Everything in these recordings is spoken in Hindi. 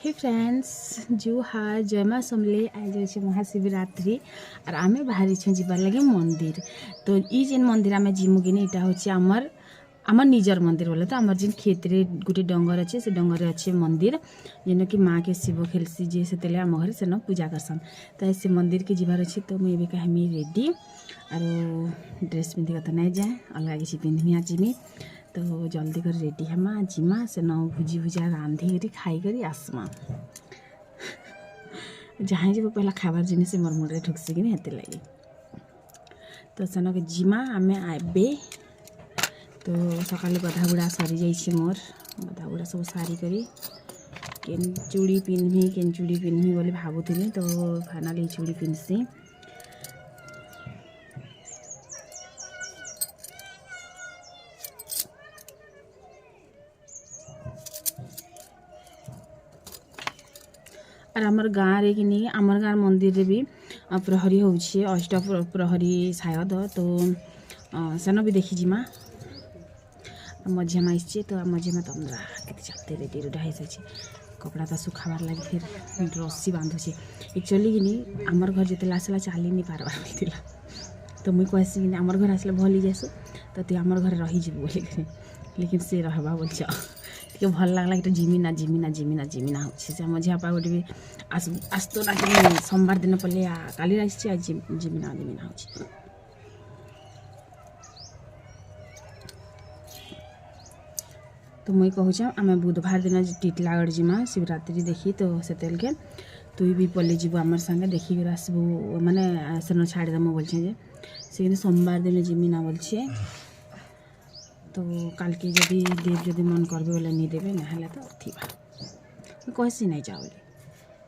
हे फ्रेंड्स जुहार जय माँ समले आज अच्छे महाशिवरात्रि और आम बाहरी जीवार लगे मंदिर। तो ये जेन मंदिर आम जिमु कि यहाँ हूँ आमर आमर निजर मंदिर बोले तो आमर जेन खेतरे गोटे डंगर अच्छे से डंगर अच्छे मंदिर जेन कि माँ के शिव खेलसी जे से आम घर से पूजा करसन। तो से मंदिर के जीवार अच्छे तो मुझे कहमी रेडी और ड्रेस पिंधिका तो नहीं जाए अलग किसी पिंधमी जिमी। तो जल्दी कर रेडी हेमा जिमा से न भुजी भुजा रांधि कर खाई कर आसमा जहाँ जब पहला खाबार जिनिस मोर मुंडे ढुकसी कि हेते लगी। तो सेन के जिमा आमे आबे तो सकाल गधा गुड़ा सरी जाइए मोर गधा गुड़ा सब सारी करी केन चूड़ी पिन्हमी बोले भावुनी। तो फाइनाली चूड़ी पिन्धसी और आमर गाँव रे कि नहीं आमर गाँव मंदिर रे भी प्रहरी होउछे अष्ट प्रहरी शायद। तो सेन भी देखी जिमा मझिया आइसे तो मझिया तमरा के चलते रेडी रेडी हो जाए कपड़ा तो सुखाबार लगे फिर रस्सी बांधुचे एक्चुअली कि नहीं आमर घर जिते आसला चली नहीं पार्बार बोलता। तो मुई कहसी कि आमर घर आसले भल जासु तो तु आमर घर रहीजु बोली लेकिन से रहबा बोल टे भल लगला कि जिमिना हो से मझिया पा गोटे भी आसतो ना कि सोमवार दिन पड़े काली आसी आज जिमिना हो। तो मुई कहूँ आम बुधवार दिन टीटलागढ़ जिमा शिवरात्रि देखी तो से के तुई भी पल्ले जीव आमर संगे देखिक आसबू माने सेन छाड़देमु बोलछे से सोमवार दिन जिमिना बोलछे। तो काल के जदि देव जदि मन करबे बोले नहीं देवे ना तो थीबा कहसी नहीं जाओ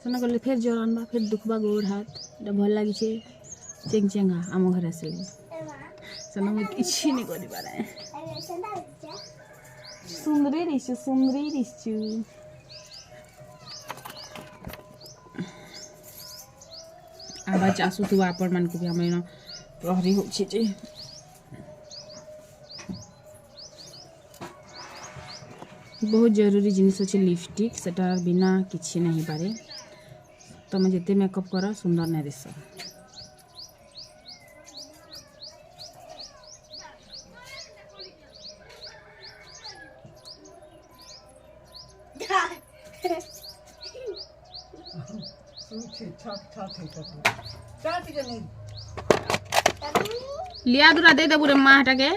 सेना गले फिर जर आनबा फिर दुखबा गोड़ हाथ भल लगी चेंग चेंगा आम घर आसले सेना मुझे किसी नहीं कर पारे सुंदरी रिसु आवाज आसुवा आपण मान को भी आम प्रहरी होचे बहुत जरूरी जिनिस अच्छे लिपस्टिक सेटार बिना किसी नहीं पारे तुम जिते मेकअप कर सुंदर नहीं दिस। लिया दूरा दे बुरे माँ हटा के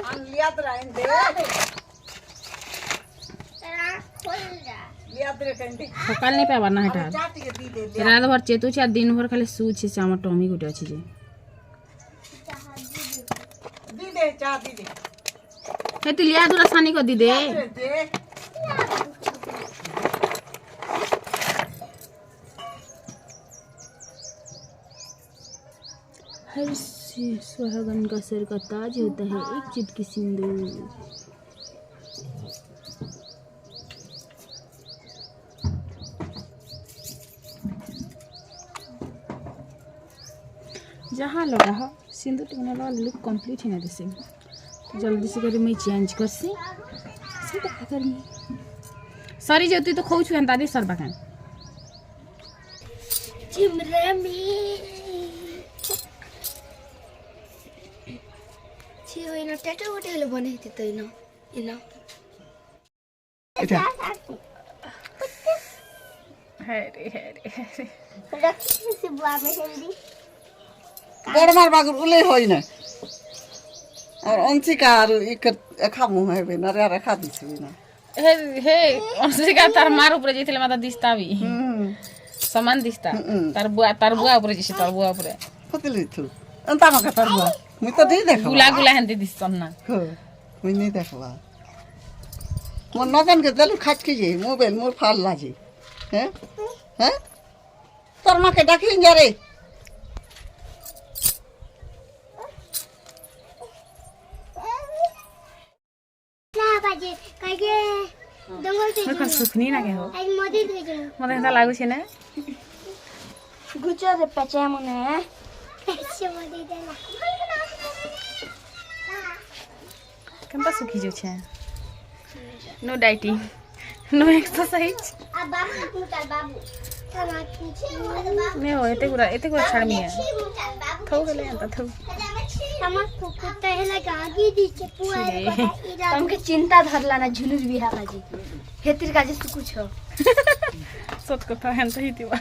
सकाल नहीं पावा ना हटा रात भर चेतु छे दिन भर खाली सू छे हमर टमी गुटे अछि जे दी दे चा दी दे हे तू लिया दूरा सानी को दी दे हर सुहागन का सर का ताज होता है एक चुटकी सिंदूर। जहाँ लगा हो सिंदूर टिकने लगा लुक कंप्लीट ही ना दिसे। तो जल्दी से करी मैं चेंज करसी से देखा करमी सरी जेती तो खोउ छु हंता दे सरबा कान चिमरे में छी होइनो टैटू होटल बने थी तो इनो हेरे रखी से बुआ में हेल्दी बड़मार बागुर उले होई ना और अंशिका एक खामु है बे नरे रखा दिछि ना हे अंशिका तार मार ऊपर जेथिले माता दिस्ता भी समान दिस्ता तार बुआ ऊपर जेछि तार बुआ ऊपर फतली छु अंता मका तार बुआ मुई तो नहीं देखो गुला हंते दिसन ना हो मुई नहीं देखवा मोर नगन के दलु खाच के जे मोबाइल मोर फाल लाजी हैं तोर मां के डाकिन जा रे मैं सुखनी ना के हो मते हता लागु छे ना गुजर रे पचे मने पचे मदे देला केनता सुखी जो छे नो डाइटिंग नो एक्सरसाइज अब बाबू मुटाल बाबू नहीं हो एते गुरा छाड़ में थौ गेले अंत थौ तुमके चिंता धरला ना झुनुर बिहा काजी हेतिर काजी से कुछ हो सत कथा हेंत ही तिवा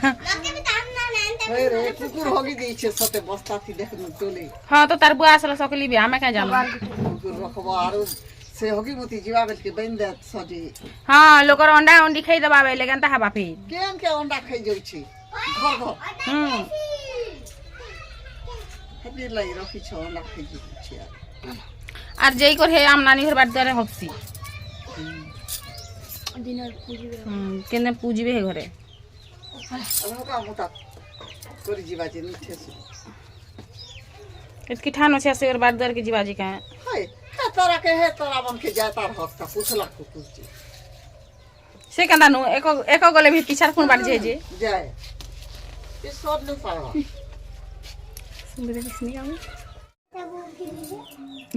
ओए रे कुकुर होगी दी छे सते बस्ता थी देख न टोले हां तो तार बुआ असला सकली भी हमें का जानो कुकुर रखबा आरो से होगी मोती जीवा बेल के बन दे सजी हां लोकर अंडा अंडी खाई दबावे लेकिन ता हबा फिर केन के अंडा खाई जाउ छी घर घर हेती लाई रखी छ अंडा खाई जाउ छी আর যেই করে আম নানি ঘর বাড়ি ধরে হপসি কেন পুজিবে হে ঘরে हमका मोटा करी जीवा जे नीचे से इसकी ठान আছে আসে ওর বাড়ি ধরে के जीवाजी का हाय का तोरा के है तोरा बन के जाता हक का पूछला कुकुर जी সে কান্দা নো এক গলে ভি পিছার কোন বাড়ি যায় যে जाए ये सब नहीं पावा সুন্দর দেখছি নি আমি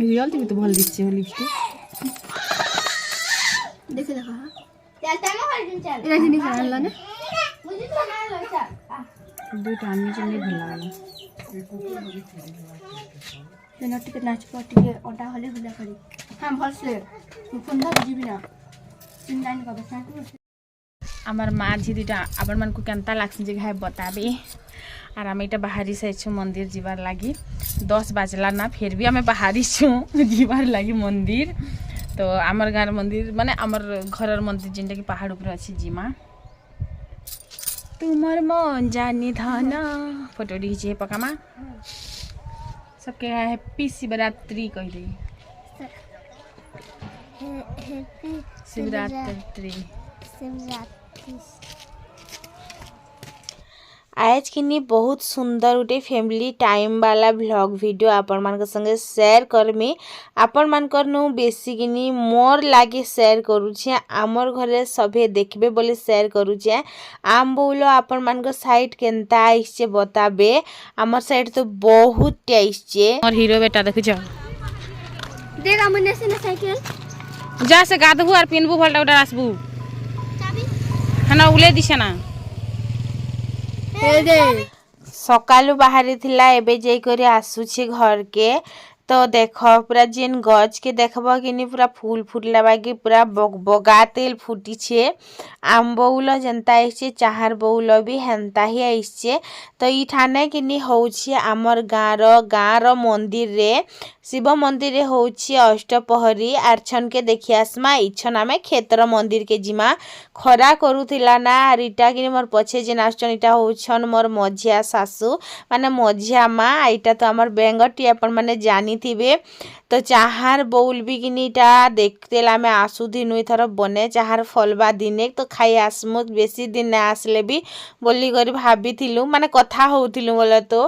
রিয়াল তুমি তো ভালো দিচ্ছে লিপস্টিক দেখে দেখো চল টাইম হল দিন চল এটা জিনিস আনলা না মুজি তো না লই চল দুইটা আমি জন্য ভালো লাগলো তেনা টিকে নাচ পটিকে ওটা হলে হুলা করি হ্যাঁ ভালসে ফোন ধর দিবি না চিন্তা নাই করবে সাথে আমার মা ঝিদিটা আবার মানকু কেনতা লাগছে যে ঘাই बताबे আর আমি এটা বাহারি সাইছু মন্দির যাবার লাগি 10 বাজলা না ফির भी আমি বাহারি ছু যাবার লাগি মন্দির তো আমার গাঁর মন্দির মানে আমার ঘরের মন্দির যেটা কি পাহাড় উপরে আছে জিমা তোমার মন জানি ধানা फोटो खींचे पकामा सबके हैप्पी शिवरात्रि कह दे हैप्पी शिवरात्रि शिवरात्रि आज किनी बहुत सुंदर गोटे फैमिली टाइम वाला व्लॉग वीडियो आपण मान संगे शेयर करमी आपण मानकर नु बेसी किनी मोर लागे शेयर करूछे आमर घरे सभे देखबे बोले शेयर करूछे आम बोलो आपण मान को साइड केनता आइछे बताबे आमर साइड तो बहुत टेस्टी और हीरो बेटा देखु जा देख हमने से ना साइकिल जा से गादबू और पिनबू भलटा उडा आसबू चाबी हना उले दिसे ना सकालू बाहरी थिला एबे जई करे आसुछे घर के तो देख पूरा जेन गज के देखब कि पूरा फूल फुटला बाकी पूरा बगा तेल फुटी छे आम बउल जनता आइछे चाहार बउल भी हेंता ही आइछे तो ई ठाने कि होउछे आमर गाँर मंदिर रे शिव मंदिर रे होउछे अष्टपहरी आरछन के देखि आसमा इछन आमे क्षेत्र मंदिर के जिमा खरा करूथिला ना रिटा कि मोर पछे जेन आछन इटा होउछन मोर मझिया सासू माने मझिया माँ इटा तो आमर बेंगटी अपन माने जानी थिबे तो चाहार बउल भी किनीटा देखतेला में आसु दिन थर बने चाहार फलबा दिने तो खाई आसमु बेसी दिन ना आसले भी बोली करी भाभी माने कथा होउथिलु बोले तो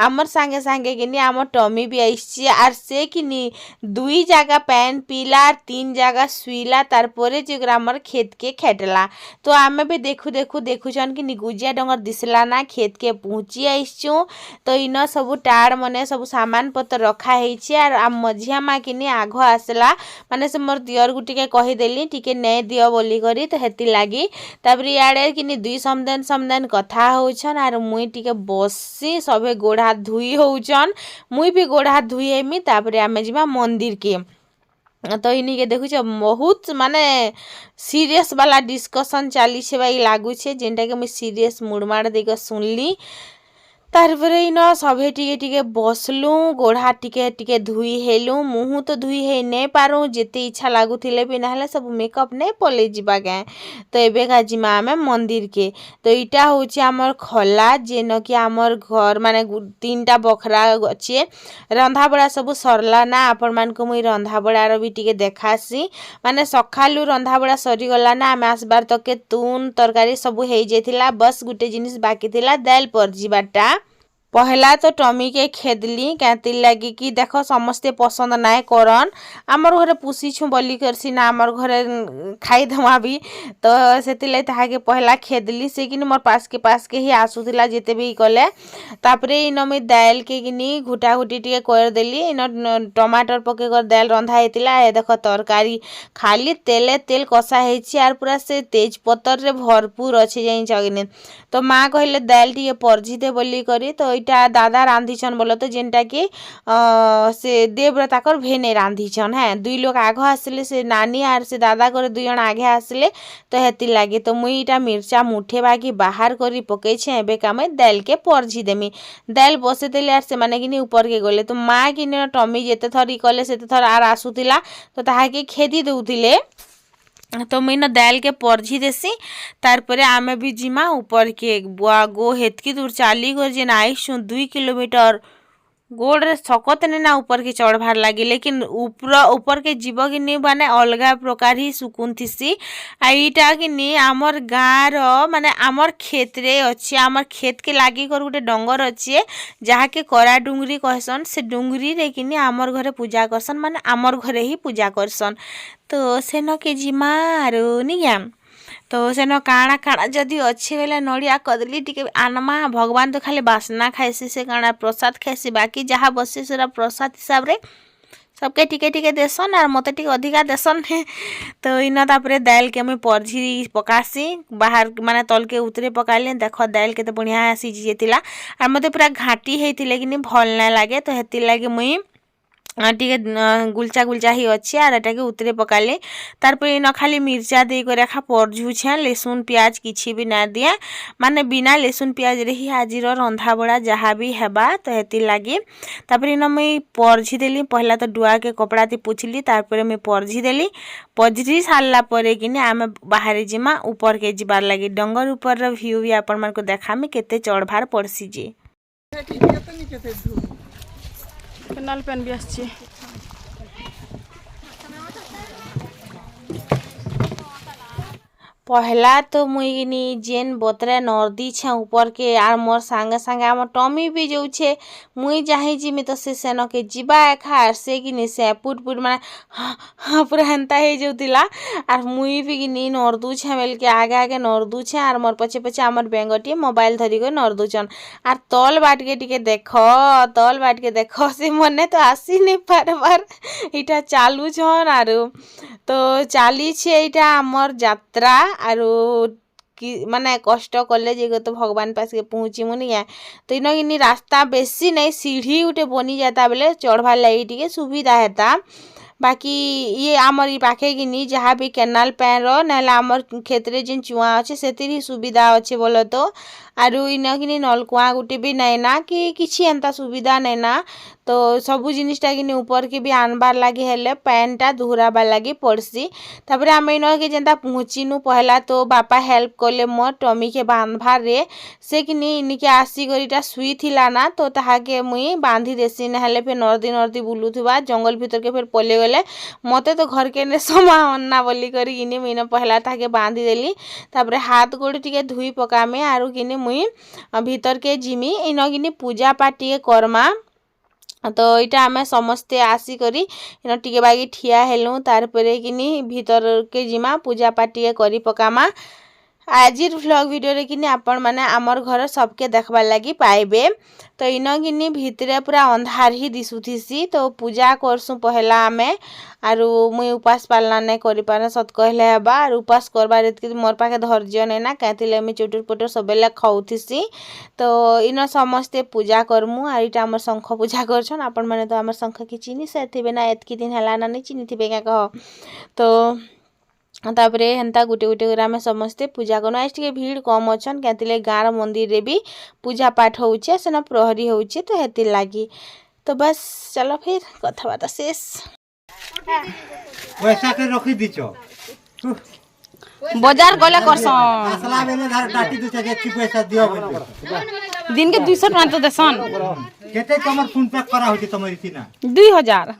आमर सांगे सांगे किनी आमर टमी भी आइछि आर से किनी 2 जगह पैन पीला 3 जगह सुईला तारपरे जे ग्रामर खेत के खेटला तो आमे भी देखुछन कि गुजिया डंगर दिसला ना खेत के पहुंची आइछु तो इन सब टाड़ मने सब सामान पत्र रखा है आर आम मझिया माँ किनी आघ आसला माने से मोर दियर गुटिके कहीदेली टिके ने दियो बोली करी तो हेती लागी तापरे याडे किनी 2 समदेन कथा होउछन आर मुई टिके बसी सभे गोड़ हाथ धुई होउछन मुई भी गोड़ हाथ धुई हेमी तापरे आमे जिमा मंदिर के तो इनी के देखुछ बहुत माने सीरियस वाला डिस्कशन चली छे भाई लागू छे जेंटा के मुई सीरियस मुडमाड़ देके सुनली तारपरे इन सभे टिके टिके बसलु गोड़ा टिके टिके धुई हेलु मुँह तो धुई हे नहीं पारू जेते इच्छा लागुथिले भी ना सब मेकअप नहीं पले जीवा गए तो एबे का जिमा आमे मंदिर के तो इटा होची आमर खला जेन कि आमर घर माने 3टा बखरा अच्छे रंधा बड़ा सब सरला ना आपण मान को मुई रंधा बड़ार भी टिके देखासी माने सखालु रंधा बड़ा सरी गला ना आमे आसबार तक के तून तरकारी सब हे जेथिला बस गुटे जिनिस बाकी थिला दाल पर जीवाटा पहला तो टमी के खेदली कैतिर लगी कि देख समस्ते पसंद नाय करन आमर घरे पुषिछु बोली करसी ना आमर घरे खाईदमा भी तो से के पहला खेदली से कि मोर पास के ही आसुला जिते भी कले तापरे इन मुई दाल के किनी घुटा घुटी टिके कर देली इन टमाटर पके कर दाल रंधा हेतिला ए देख तरकारी खाली तेल कषा हेछि आर पूरा से तेज पत्तर रे भरपूर अछि जाई जगने तो माँ कहले दाल टिके परजी दे बोली करी तो इटा दादा रांधिछन बोलो तो जेनटा कि से देवव्रता कर भेने रांधिछन है दुई लोग आग आसले से नानी आर से दादा कर दुई जन आगे आसले तो हेति लागे तो मुई इटा मिर्चा मुठे बाकी बाहर करी पके छे एबे कामे दाल के परजी देमी दाल बसे देले आर से माने कि ऊपर के गले तो माँ कि टमी जेते थरी कले सेते थर आर आसुतिला तो ताहा के खेदी देउथिले तो मुई दाल के परझी देसी तारपरे आमे भी जिमा ऊपर के बुआ गो हेतकी दूर चाली कर जेन आईसु 2 किलोमीटर गोड़ रे सकत ने ना ऊपर के चढ़भार लगी लेकिन ऊपर के जीव कि नहीं माने अलगा प्रकार ही सुकुन थीसी आईटा कि नहीं आमर गाँव रो माने आमर खेत रे अच्छे आमर खेत के लागी कर गोटे डंगर अच्छे जहाँ के करा डुंगरी कहसन से डुंगरी रे कि नहीं आमर घरे पूजा करसन माने आमर घरे ही पूजा करसन तो सेन के जिमा आरो निया तो सेन काଣା काଣା जदि अच्छे बेला नड़िया कदली टिके आनमा भगवान तो खाली बासना खाइसी से काଣା प्रसाद खाइसी बाकी जहाँ बसे से प्रसाद हिसाब रे सबके टिके टिके देसन और मते टिके अधिका देसन तो इन तापरे दाल के मुई परझी पकासी बाहर माने तल के उतरे पकाइले देख दाल के तो बढ़िया सिझी जेतिला और मते पूरा घाटी हेतिले कि भल ना लागे तो हेति लागे मुई टिके गुलचा गुलचा ही अच्छे आर एटा के उतरे पकाले तारपर इन खाली मिर्चा दे कर रखा परझुछे लहसुन प्याज किछि भी ना दिया माने बिना लहसुन प्याज रे ही आजिर रंधा बड़ा जहाँ भी हेबा तो हेति लागी तापर इन मुई परझी देली पहला तो डुआ के कपड़ा ती पुछली तारपर मुई परझी देली परझी सारला परे कि आमे बाहर जिमा ऊपर के जिबार लागी डंगर ऊपर रो व्यू भी आपण मन को देखामी केते चढ़भार पड़सी जे केनाल पेन भी आछे पहला तो मुई जेन बतरे नर्दी छे ऊपर के आर मोर संगे संगे आम टमी भी जो छे मुई जाही जिमी तो से सेन के जीवा एखा आर से कि से पुट पुट माने हाँ पूरा हेन्ता हो जाउतिला आर मुई भी कि नर्दू छे बेल के आगे आगे नर्दू छे आर मोर पछे पछे आमर बेंगटी मोबाइल धरी कर नर्दूचन आर तल बाट के टिके देख से मने तो आसी नहीं पारबार इटा चालू छन आरो तो चाली छे इटा आमर यात्रा आरो कि माने कष्ट कले जे तो भगवान पास के पहुँची मुनि तो इन रास्ता बेसी नहीं सीढ़ी उठे बनी जाता बेले चढ़वार लगी टिके सुविधा हेता बाकी ये आमर पाखे कि जहाँ भी केनाल पैन ना आमर क्षेत्र जेन चुआ अच्छे से ही सुविधा अच्छे बोलो तो आरु इन कि नलकुआ गुटे भी नहीं ना कि किसी एंता सुविधा नहीं ना तो सबू जिनिसटा कि ऊपर के भी आनबार लगे हेले पैनटा दुहराबार लगे पड़सी तापर आम इन के जेनता पहुँचीनु पहला तो बापा हेल्प कले मोर टमी के बांधबार रे से कि इनके आसिक शुई थिला ना तो ताहाके मुई बांधी देसी ना फिर नर्दी नर्दी बुलुथुबा जंगल भीतर के फिर पले गले मते तो घर के समान ना बोली करी मुई पहला ताके बांधी देली तापर हाथ गोड़ टिके धुई पकामे आरु कि मुई भीतर के जिमी इन कि पूजा पाठ टिके करमा तो इटा आमे समस्ते आसी करी इन टिके बागी ठिया हेलु तार परे कि भीतर के जिमा पूजा पाठ टिके करी पकामा आज व्लॉग वीडियो रे कि आपण माने आमर घर सबके देखबार लगी पाइबे तो इन कि भितरे पूरा अंधार ही दिशुथीसी तो पूजा करसु पहला आमे आरु मुई उपास पालना नहीं करि पारे सत कहले हेबा आर उपास करबार एतकी मोर पाखे धैर्य नहीं ना कहतिले मुई चुटुर पुटुर सबेले खाउथीसी तो इन समस्ते पूजा करमु आर इटा हमर शंख पूजा करछन आपण माने तो हमर शंख के चिनी सेथिबे ना एतकी दिन हला ना नहीं चिनी थिबे का कह तो तापरे हेन्ता गुटे गुटे कर आमे समस्ते पूजा करूँ आज टे भीड़ कम अच्छन क्या गाँव मंदिर रे भी पूजा पाठ होचे सेना प्रहरी होचे तो हेतिर लागी तो बस चलो फिर कथाबार्ता शेष पैसा के रखी दीचो बाजार गले करसन असला बेले धार डाटी दु से जेती पैसा दियो बोल दिन के 200 टका तो देसन केते तमर फोन पे करा होती तमरी सीना 2000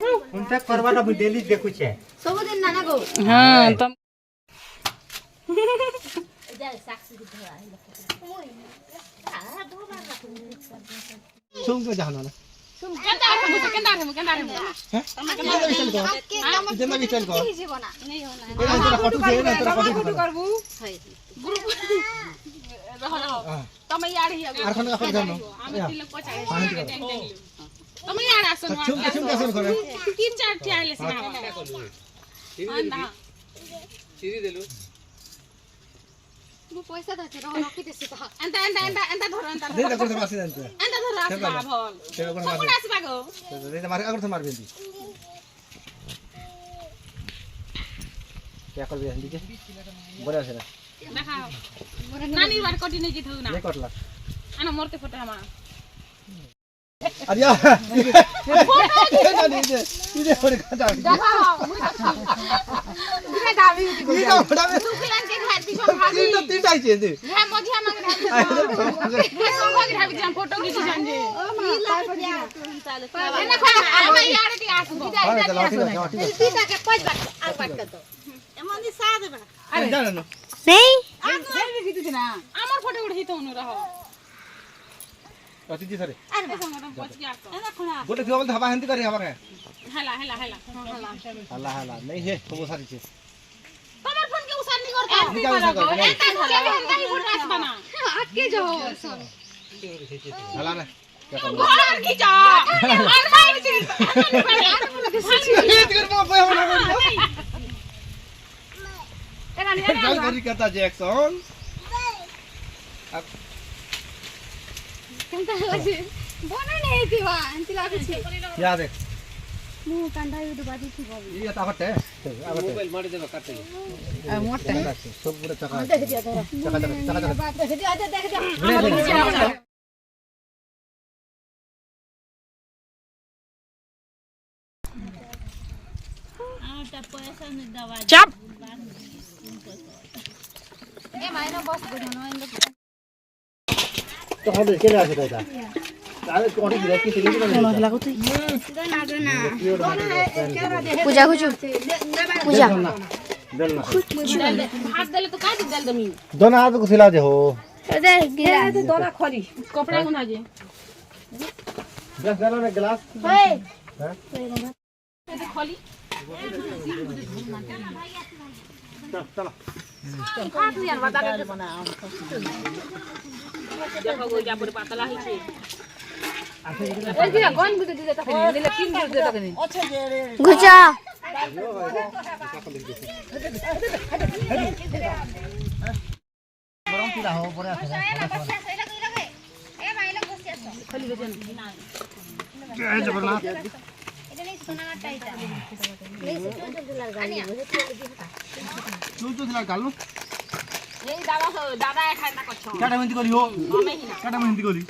फोन पे करवाटा मु डेली देखु छे सब दिन नाना गो हां तो सुम के जानो ना केंदा रे इतना भी चल को नहीं होना ए तेरा फोटो दे ना तेरा फोटो करबू તમે યાર હી আর কোন কাপড় জানো আমি তিল পচাই તમે યાર আসো चुम के सुन करे তিন চার টি আইলে সিনা আন্দা ମୁଁ ପଇସା ଦେଉଛି ରହ ରଖିଦେସି ତ এন্তা ধরো दे देखो से मासी जानते এন্তা ধরো আসবা ভল तेरा कोन কোন मासी আসবা গো दे मार अगर से मार बेंदी क्या कर बेंदी के बड़ा से ना দেখাও নানি বার কোটি নেই জিতু না ये करला আনা মরতে ফটো আমা अरे यार इधे थोड़ी खा দেখাও মুই দিকে দাবি ये तो बड़ा में তুকিলান কে খাতি সব ভাবি तीन तो तीन टाइम चाहिए হ্যাঁ মজিয়া মাগে ধাবি হ্যাঁ সব ভাগে ধাবি জাম ফটো গিছি জানজে এনা খা আমা ইয়ারে টি আসবো हां चलो ठीक है ठीक है দিদাকে পয়সা বাট আর বাট কর তো এমন দি সা দেবে না अरे जानो ना नहीं আমার ফটো উঠে তো অনু রহ अति जी सरे আরে সঙ্গে পচ গিয়া তো এনা খোলা गोटे दियो बोल हवा हंती करी हवा के হেলা अल्लाह अल्लाह नहीं है तो वो सारी चीज তোমার ফোন কে উসার নি করতে निकाल निकाल একা কাই ফটো আসবা না আটকে যাও সব हला ना क्या कर ঘর কি যা আর মাইছি ये कर मो पे होना এরা নি चल करी करता जैक्सन কেমন লাগছে বনা নেই দিবা এন্তি লাগছে क्या देख মু কান্ডা ইউড বাদি থিব ये ताकत है मोबाइल मार देबा काटे मोटा सब पूरा चका দেখ দিয়া ধর चका বাদ দেখ দিয়া দেখ দিয়া चप এ মাইনা বস গুনো ইন্দ तो हम के आसे था তাহলে কোটি দিলে কি থেকে দিলে कोन लागो तू না না पूजा कुछु पूजा दल ना হাত দিলে তো কাটি দিল তুমি दोनों हाथ को सिला दे हो দে গিলা তোরা খরি কপড়া গুনা যে बस डालो ना गिलास হই এতে খলি चलो হাত ইয়ার বাতা দেখো গো যা পরে পাতলা হইছে এই যে কোন বুঝে দিতে তাকে নিলে তিন বুঝে দিতে তাকে घुचा गरम पीला हो परे आसे এ মাইলা বসে আছো খলি গজন ए जबरदस्त এটা নেই সোনাটা এটা चूल तो दिला गालू এই দাদা দাদা খায় না কচ্ছ काटा मेहंदी करी हो আমি হিনা काटा मेहंदी करी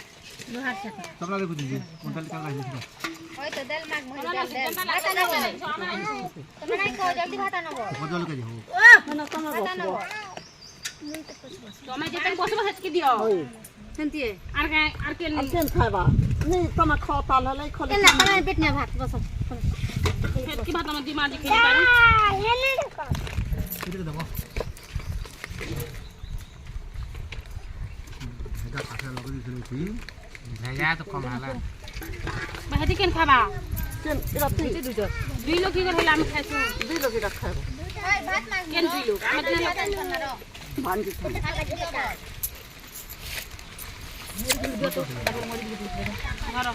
सबला देखो दीजिए उनका का गाइस ওই তো দেল মাগ মহি দেল দেল ভাতা নব তুমি নাই কো জলদি ভাতা নব बदल के हो ভাতা নব তুমি যেতে বসবো হেতকি দিও সেন্তি আর কে কেন খাইবা নি তোমা খাতা ললে খলে এ না তোমার পেট না ভাত বস হেতকি ভাত আমার দিমাজি খেলি পারি इधर दबो এটা কাটা লগরি দিছি জায়গা তো কমhala বাহেদি কেন খাবা কেন এরা তিনটি দুইটা দুই লোক কি করে হইলে আমি খাইছো দুই লোক এটা খাইবা ওই ভাত মাগ কেন দুই লোক আমার দুই লোক ভাঞ্জি ধরো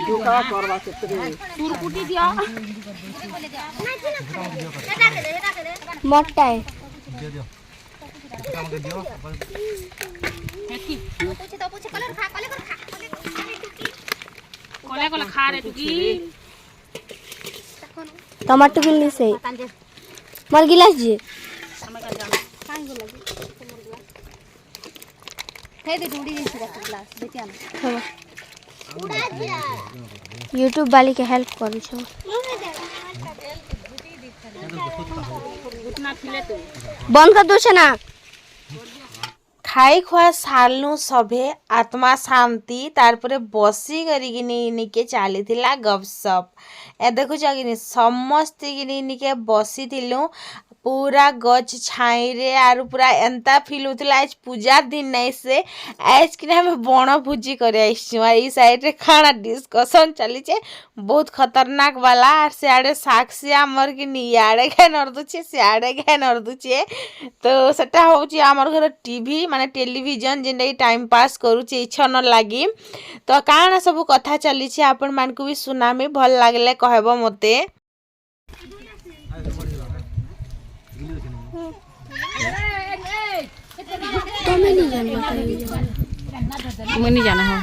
দুকা করবা সেতে তুর কুটি দিও মোটাই दे दियो काम कर दियो হেতকি পুছি তো পুছি কলে খা কলে খা কলে কলে খা রে টুকি टमाटर गिलनी से मर गिलास जी আমার কাছে জানো কাই গো লাগি হে দে ডুডি দিছি রাখ গ্লাস দেখি আনো यूट्यूब वाली के हेल्प करू छो उतना खिले तो बंद कर दो ना खाई खुआ सालनु सभे आत्मा शांति तारपरे बसी करिकिनी निके चलीथिला गपसप ए देखुछ कि समस्ते किनी निके बसीथिलु पूरा गच छाई रे आरु पूरा एंता फील होतला आज पूजा दिन नहीं से आज कि हमें बण भोजी करे आइछु और ई साइड रे खाना डिस्कशन चली छे बहुत खतरनाक वाला और सियाड़े साक्षी हमर कि नियाड़े के नरदुचे सियाड़े के नरदुचे तो सेटा होची हमर घर टीवी माने टेलीविजन जेंडा टाइम पास करूचे इच्छा न लागी तो काना सब कथा चली छे आपण मान को भी सुनामी भल लागले कहबो मते मुनी जाना है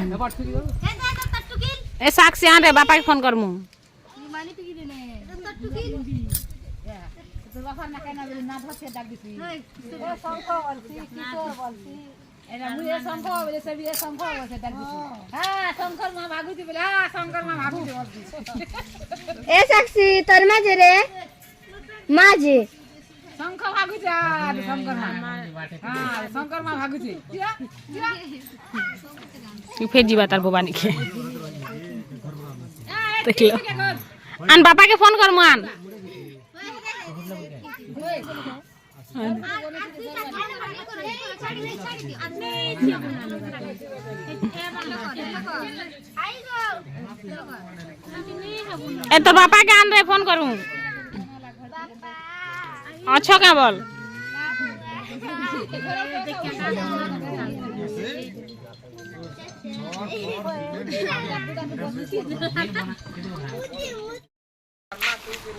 ए साक्षी आन रे बापा के फोन कर मु ए साक्षी तोर माझे रे माझे फिर जीवा तार भवानी के देख लो आन बापा के फोन कर मु आन ए तो बापा के आन रे फोन करूं अच्छा क्या बोल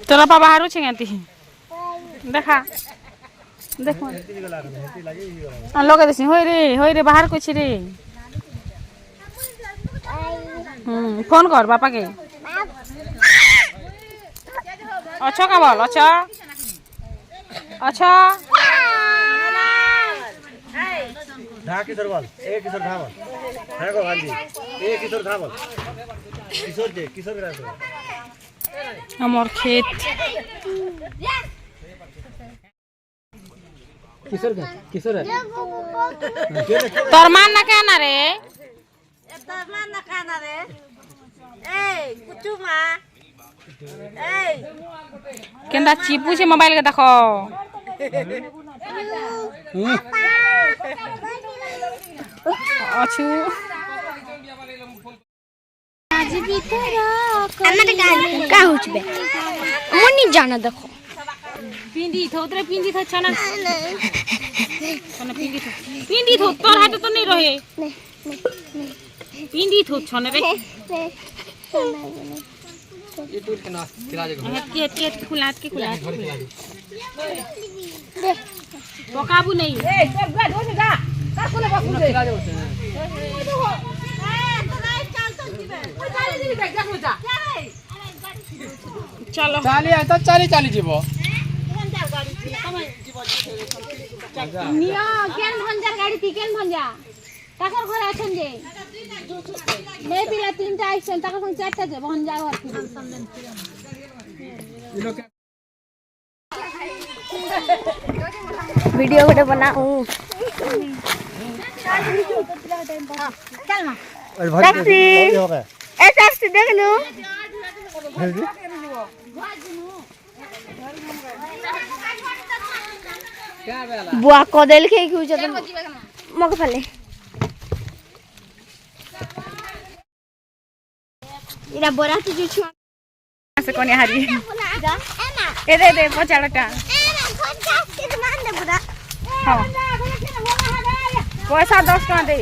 तोरा पा बाहर छे देखा देखो लगे देसी होई रे बाहर कुछ रे फोन कर बापा के अच्छा का बोल अच्छा अच्छा ढाक किशोर बोल ए किशोर ढा बोल ढाको गांधी ए किशोर ढा बोल किशोर दे किशोर करा हमर खेत किशोर तोर मान ना कहना रे ए कुचु मा केंदा चिपू छे मोबाइल के देखो अच्छू का होछ बे मुनी जाना देखो पिंडी थोतरे पिंडी थ छना छना पिंडी थो तोर हाथ तो नहीं रहे पिंडी थो छने रे ये टूट के ना खिला दे के खुला पकाबू नहीं ए सब गा दो जा का कोले बापू दे खिला दे चलो चाली आ तो चाली जीवो निया केन भंजार गाड़ी ती केन भंजा ताकर घर आछन जे मैं पिला तीनटा आइछन ताकर संग चारटा जे भंजा घर वीडियो गोटे बनाऊ चल ना टैक्सी ए टैक्सी देख लो बुआ को देल के क्यों जब मग फले इरा बोरा से जो छुआ से कोने हारी ए दे पचाड़टा हां पैसा 10 टका दे